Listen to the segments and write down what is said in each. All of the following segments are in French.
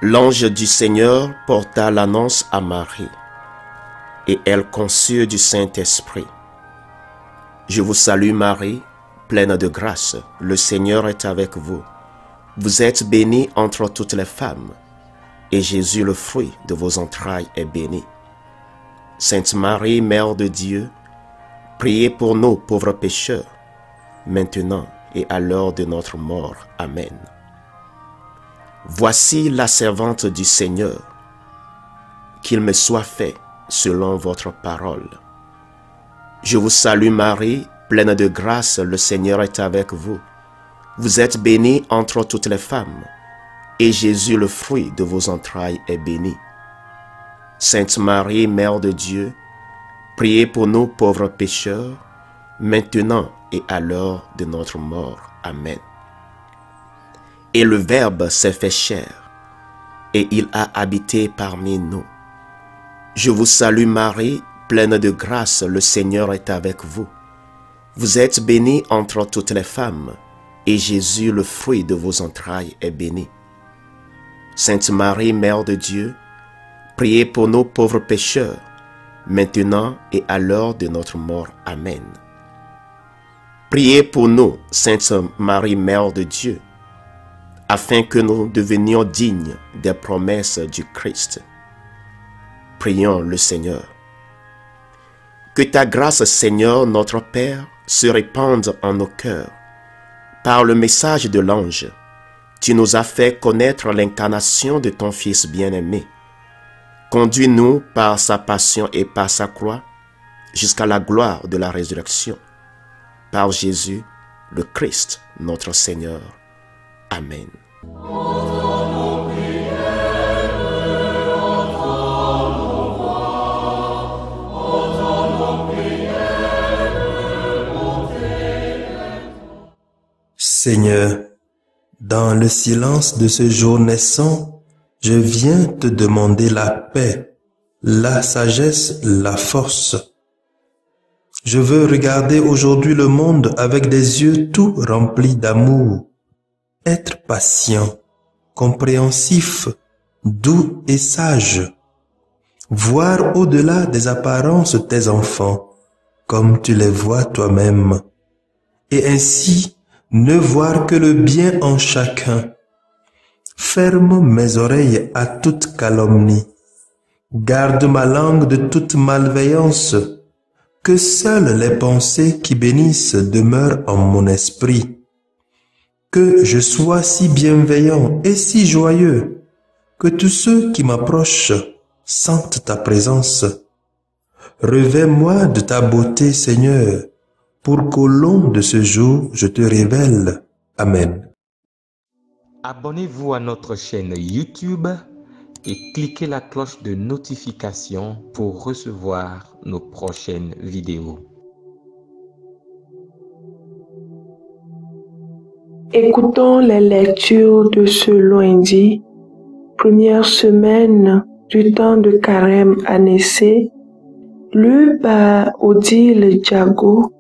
L'ange du Seigneur porta l'annonce à Marie, et elle conçut du Saint-Esprit. Je vous salue Marie, pleine de grâce, le Seigneur est avec vous. Vous êtes bénie entre toutes les femmes, et Jésus, le fruit de vos entrailles, est béni. Sainte Marie, Mère de Dieu, priez pour nous pauvres pécheurs, maintenant et à l'heure de notre mort. Amen. Voici la servante du Seigneur, qu'il me soit fait selon votre parole. Je vous salue Marie, pleine de grâce, le Seigneur est avec vous. Vous êtes bénie entre toutes les femmes, et Jésus, le fruit de vos entrailles, est béni. Sainte Marie, Mère de Dieu, priez pour nous pauvres pécheurs, maintenant et à l'heure de notre mort. Amen. Et le Verbe s'est fait chair, et il a habité parmi nous. Je vous salue Marie, pleine de grâce, le Seigneur est avec vous. Vous êtes bénie entre toutes les femmes, et Jésus, le fruit de vos entrailles, est béni. Sainte Marie, Mère de Dieu, priez pour nous pauvres pécheurs, maintenant et à l'heure de notre mort. Amen. Priez pour nous, Sainte Marie, Mère de Dieu, afin que nous devenions dignes des promesses du Christ. Prions le Seigneur. Que ta grâce, Seigneur, notre Père, se répande en nos cœurs. Par le message de l'ange, tu nous as fait connaître l'incarnation de ton Fils bien-aimé. Conduis-nous par sa passion et par sa croix jusqu'à la gloire de la résurrection. Par Jésus, le Christ, notre Seigneur. Amen. Seigneur, dans le silence de ce jour naissant, je viens te demander la paix, la sagesse, la force. Je veux regarder aujourd'hui le monde avec des yeux tout remplis d'amour, être patient, compréhensif, doux et sage, voir au-delà des apparences tes enfants, comme tu les vois toi-même, et ainsi ne voir que le bien en chacun. Ferme mes oreilles à toute calomnie, garde ma langue de toute malveillance, que seules les pensées qui bénissent demeurent en mon esprit. Que je sois si bienveillant et si joyeux, que tous ceux qui m'approchent sentent ta présence. Revêts-moi de ta beauté, Seigneur, pour qu'au long de ce jour, je te révèle. Amen. Abonnez-vous à notre chaîne YouTube et cliquez la cloche de notification pour recevoir nos prochaines vidéos. Écoutons les lectures de ce lundi, première semaine du temps de Carême année C, lu par Odile Diago,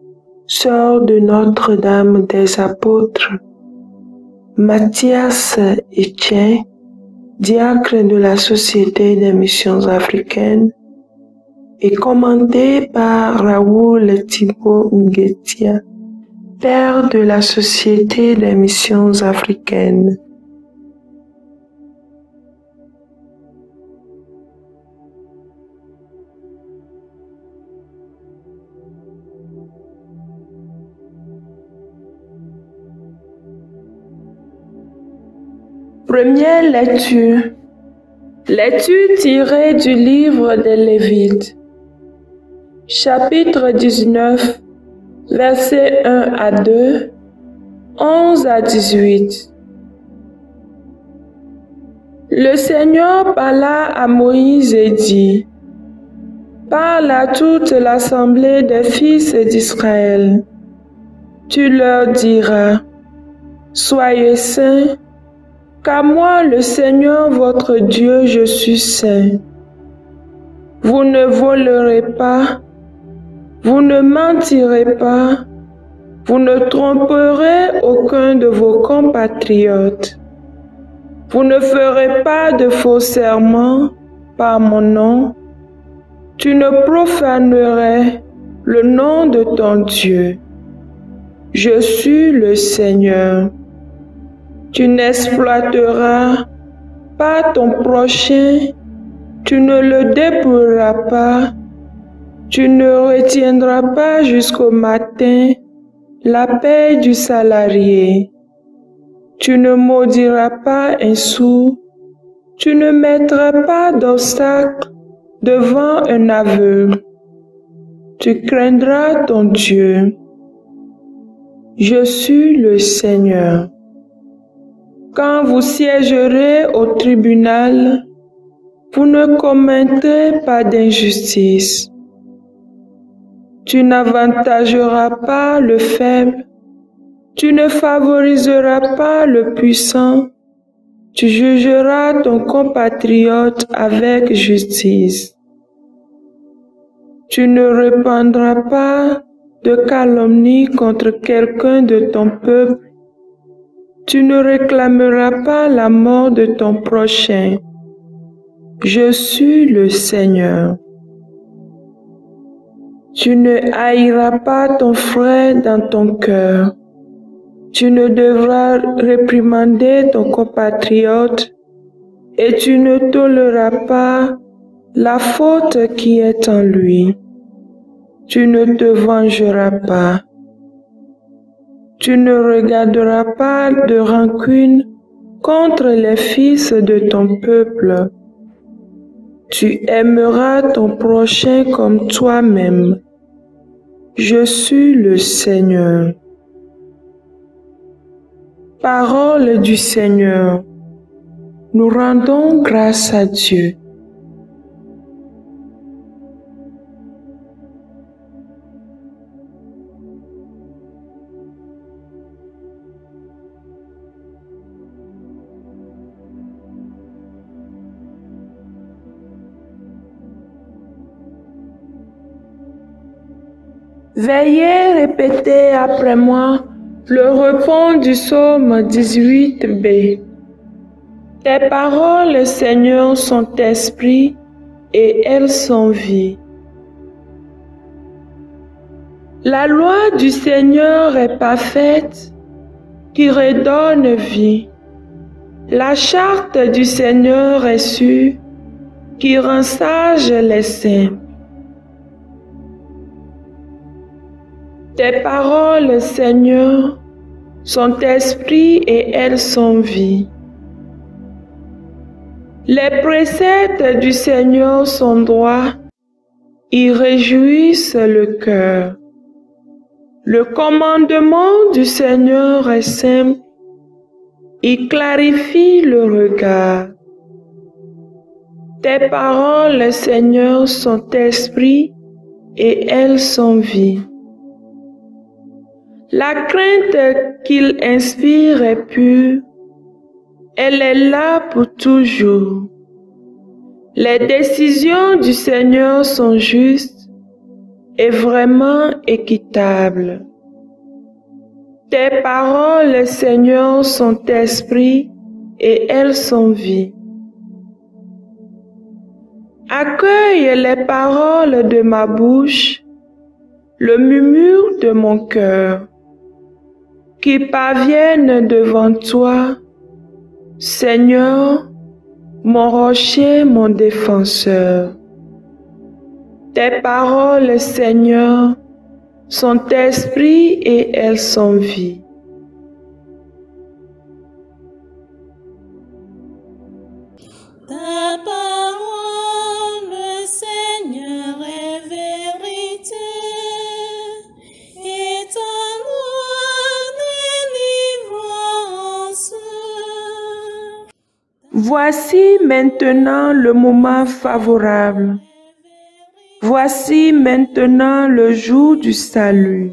sœur de Notre-Dame des Apôtres, Mathias Etienne, diacre de la Société des Missions Africaines, et commenté par Raoul Thibault Nguetia, père de la Société des Missions Africaines. Première lecture. Lecture tirée du livre des Lévites. Chapitre 19, versets 1 à 2, 11 à 18. Le Seigneur parla à Moïse et dit: Parle à toute l'assemblée des fils d'Israël. Tu leur diras: Soyez saints, car moi, le Seigneur votre Dieu, je suis saint. Vous ne volerez pas, vous ne mentirez pas, vous ne tromperez aucun de vos compatriotes. Vous ne ferez pas de faux serments par mon nom. Tu ne profanerais le nom de ton Dieu. Je suis le Seigneur. Tu n'exploiteras pas ton prochain, tu ne le dépouilleras pas, tu ne retiendras pas jusqu'au matin la paie du salarié. Tu ne maudiras pas un sou, tu ne mettras pas d'obstacle devant un aveugle. Tu craindras ton Dieu. Je suis le Seigneur. Quand vous siégerez au tribunal, vous ne commettrez pas d'injustice. Tu n'avantageras pas le faible, tu ne favoriseras pas le puissant, tu jugeras ton compatriote avec justice. Tu ne répandras pas de calomnie contre quelqu'un de ton peuple. Tu ne réclameras pas la mort de ton prochain. Je suis le Seigneur. Tu ne haïras pas ton frère dans ton cœur. Tu ne devras réprimander ton compatriote et tu ne toléreras pas la faute qui est en lui. Tu ne te vengeras pas. Tu ne regarderas pas de rancune contre les fils de ton peuple. Tu aimeras ton prochain comme toi-même. Je suis le Seigneur. Parole du Seigneur. Nous rendons grâce à Dieu. Veuillez répéter après moi le refrain du psaume 18b. Tes paroles, Seigneur, sont esprit et elles sont vie. La loi du Seigneur est parfaite, qui redonne vie. La charte du Seigneur est sûre, qui rend sages les saints. Tes paroles, Seigneur, sont esprit et elles sont vie. Les préceptes du Seigneur sont droits, ils réjouissent le cœur. Le commandement du Seigneur est simple, il clarifie le regard. Tes paroles, Seigneur, sont esprit et elles sont vie. La crainte qu'il inspire est pure, elle est là pour toujours. Les décisions du Seigneur sont justes et vraiment équitables. Tes paroles, Seigneur, sont esprit et elles sont vie. Accueille les paroles de ma bouche, le murmure de mon cœur, qui parviennent devant toi, Seigneur, mon rocher, mon défenseur. Tes paroles, Seigneur, sont esprit et elles sont vie. Ta parole, Seigneur, est vérité, et ta loi délivrance. Voici maintenant le moment favorable. Voici maintenant le jour du salut.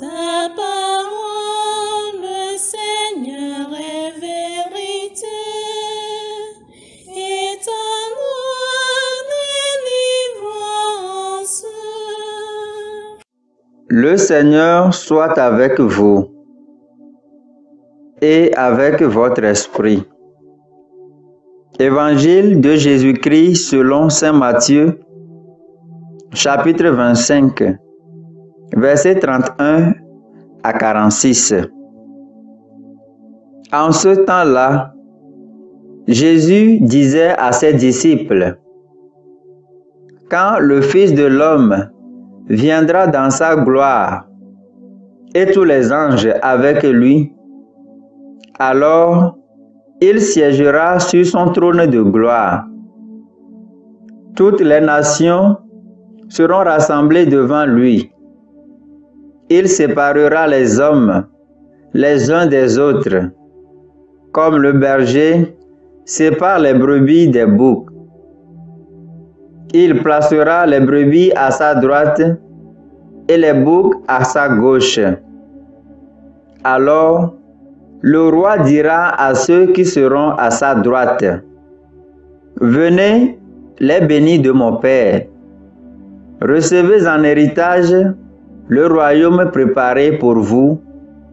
Ta parole, Seigneur, est vérité, et ta loi délivrance. Le Seigneur soit avec vous. et avec votre esprit. Évangile de Jésus-Christ selon saint Matthieu, chapitre 25, versets 31 à 46. En ce temps-là, Jésus disait à ses disciples: « Quand le Fils de l'homme viendra dans sa gloire, et tous les anges avec lui, alors il siégera sur son trône de gloire. Toutes les nations seront rassemblées devant lui. Il séparera les hommes les uns des autres, comme le berger sépare les brebis des boucs. Il placera les brebis à sa droite et les boucs à sa gauche. Alors, le roi dira à ceux qui seront à sa droite: Venez, les bénis de mon Père, recevez en héritage le royaume préparé pour vous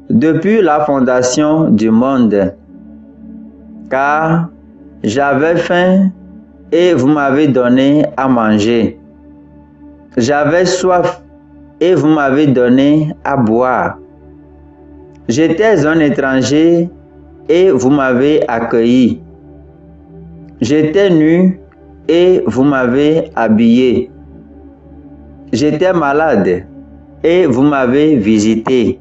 depuis la fondation du monde. Car j'avais faim et vous m'avez donné à manger. J'avais soif et vous m'avez donné à boire. J'étais un étranger et vous m'avez accueilli. J'étais nu et vous m'avez habillé. J'étais malade et vous m'avez visité.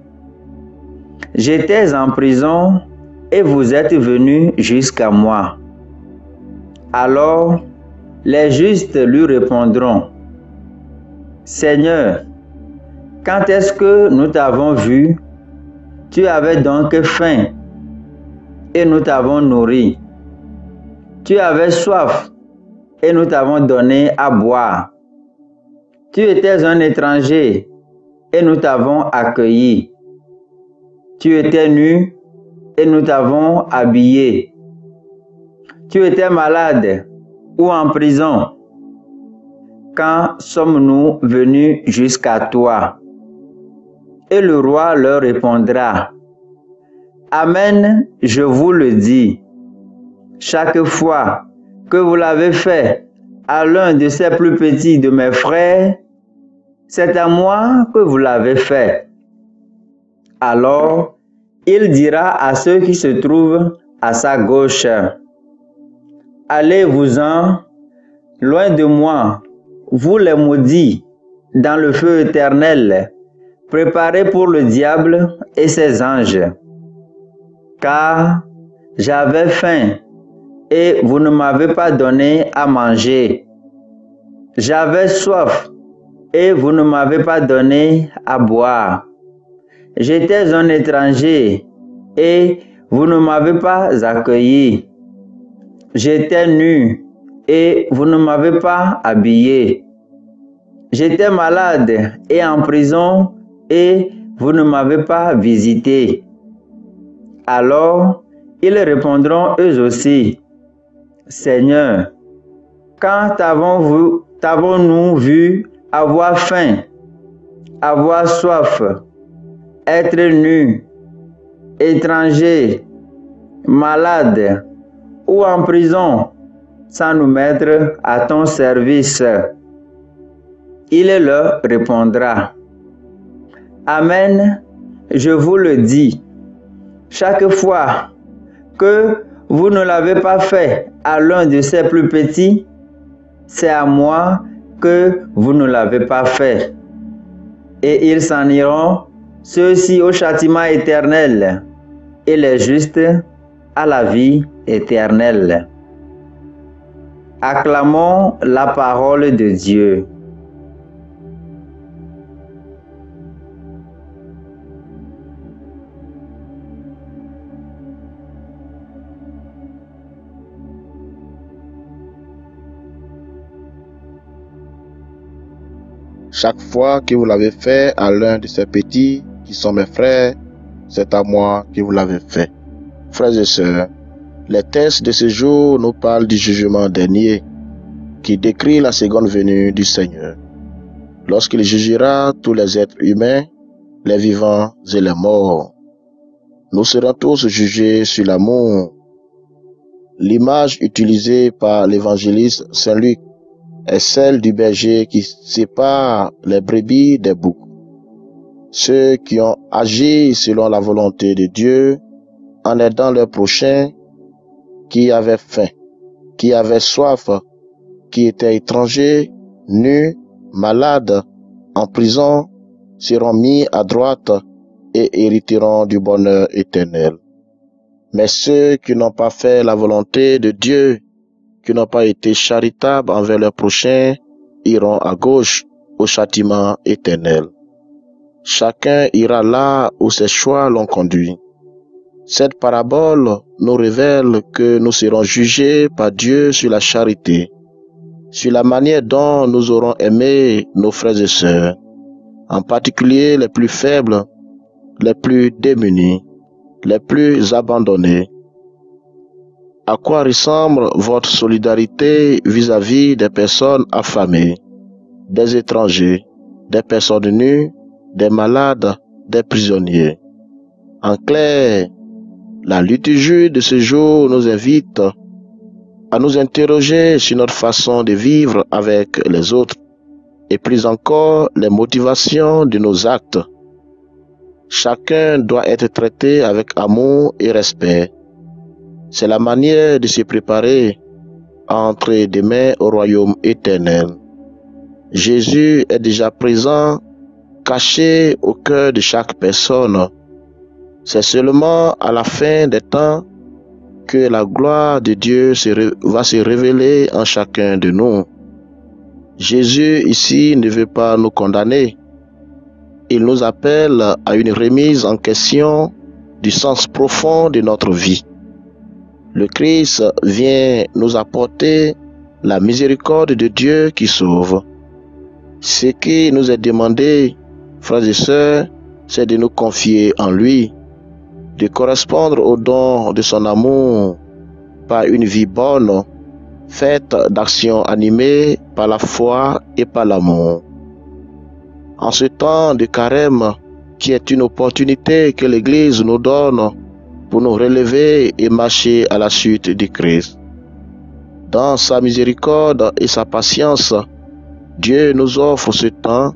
J'étais en prison et vous êtes venus jusqu'à moi. Alors, les justes lui répondront: Seigneur, quand est-ce que nous t'avons vu? Tu avais donc faim et nous t'avons nourri. Tu avais soif et nous t'avons donné à boire. Tu étais un étranger et nous t'avons accueilli. Tu étais nu et nous t'avons habillé. Tu étais malade ou en prison. Quand sommes-nous venus jusqu'à toi? Et le roi leur répondra: Amen, je vous le dis, chaque fois que vous l'avez fait à l'un de ces plus petits de mes frères, c'est à moi que vous l'avez fait. Alors, il dira à ceux qui se trouvent à sa gauche: Allez-vous-en, loin de moi, vous les maudits, dans le feu éternel, préparé pour le diable et ses anges. Car j'avais faim et vous ne m'avez pas donné à manger. J'avais soif et vous ne m'avez pas donné à boire. J'étais un étranger et vous ne m'avez pas accueilli. J'étais nu et vous ne m'avez pas habillé. J'étais malade et en prison et vous ne m'avez pas visité. Alors, ils répondront eux aussi: Seigneur, quand t'avons-nous vu avoir faim, avoir soif, être nu, étranger, malade ou en prison, sans nous mettre à ton service? Il leur répondra: Amen, je vous le dis, chaque fois que vous ne l'avez pas fait à l'un de ces plus petits, c'est à moi que vous ne l'avez pas fait. Et ils s'en iront, ceux-ci au châtiment éternel, et les justes à la vie éternelle. Acclamons la parole de Dieu. Chaque fois que vous l'avez fait à l'un de ces petits qui sont mes frères, c'est à moi que vous l'avez fait. Frères et sœurs, les textes de ce jour nous parlent du jugement dernier qui décrit la seconde venue du Seigneur, lorsqu'il jugera tous les êtres humains, les vivants et les morts. nous serons tous jugés sur l'amour. L'image utilisée par l'évangéliste Saint Luc est celle du berger qui sépare les brebis des boucs. Ceux qui ont agi selon la volonté de Dieu en aidant leurs prochains qui avaient faim, qui avaient soif, qui étaient étrangers, nus, malades, en prison, seront mis à droite et hériteront du bonheur éternel. Mais ceux qui n'ont pas fait la volonté de Dieu, qui n'ont pas été charitables envers leurs prochains, iront à gauche au châtiment éternel. Chacun ira là où ses choix l'ont conduit. Cette parabole nous révèle que nous serons jugés par Dieu sur la charité, sur la manière dont nous aurons aimé nos frères et sœurs, en particulier les plus faibles, les plus démunis, les plus abandonnés. À quoi ressemble votre solidarité vis-à-vis des personnes affamées, des étrangers, des personnes nues, des malades, des prisonniers? En clair, la liturgie de ce jour nous invite à nous interroger sur notre façon de vivre avec les autres et plus encore les motivations de nos actes. Chacun doit être traité avec amour et respect. C'est la manière de se préparer à entrer demain au royaume éternel. Jésus est déjà présent, caché au cœur de chaque personne. C'est seulement à la fin des temps que la gloire de Dieu va se révéler en chacun de nous. Jésus ici ne veut pas nous condamner. Il nous appelle à une remise en question du sens profond de notre vie. Le Christ vient nous apporter la miséricorde de Dieu qui sauve. Ce qui nous est demandé, frères et sœurs, c'est de nous confier en lui, de correspondre au don de son amour par une vie bonne, faite d'actions animées par la foi et par l'amour. En ce temps de carême, qui est une opportunité que l'Église nous donne pour nous relever et marcher à la suite du Christ. Dans sa miséricorde et sa patience, Dieu nous offre ce temps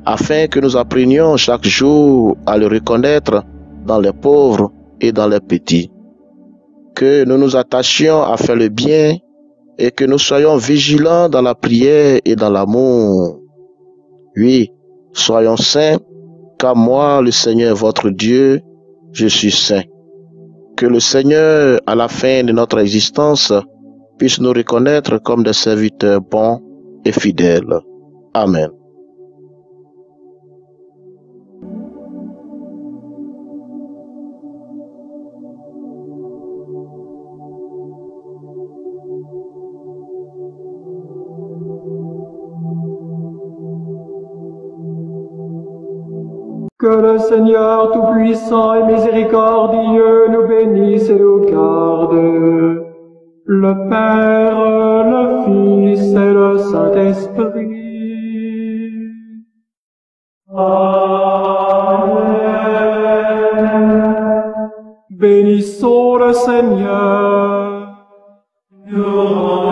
afin que nous apprenions chaque jour à le reconnaître dans les pauvres et dans les petits. Que nous nous attachions à faire le bien et que nous soyons vigilants dans la prière et dans l'amour. Oui, soyons saints, car moi, le Seigneur votre Dieu, je suis saint. Que le Seigneur, à la fin de notre existence, puisse nous reconnaître comme des serviteurs bons et fidèles. Amen. Que le Seigneur Tout-Puissant et Miséricordieux nous bénisse et nous garde, le Père, le Fils et le Saint-Esprit. Amen. Bénissons le Seigneur. Nous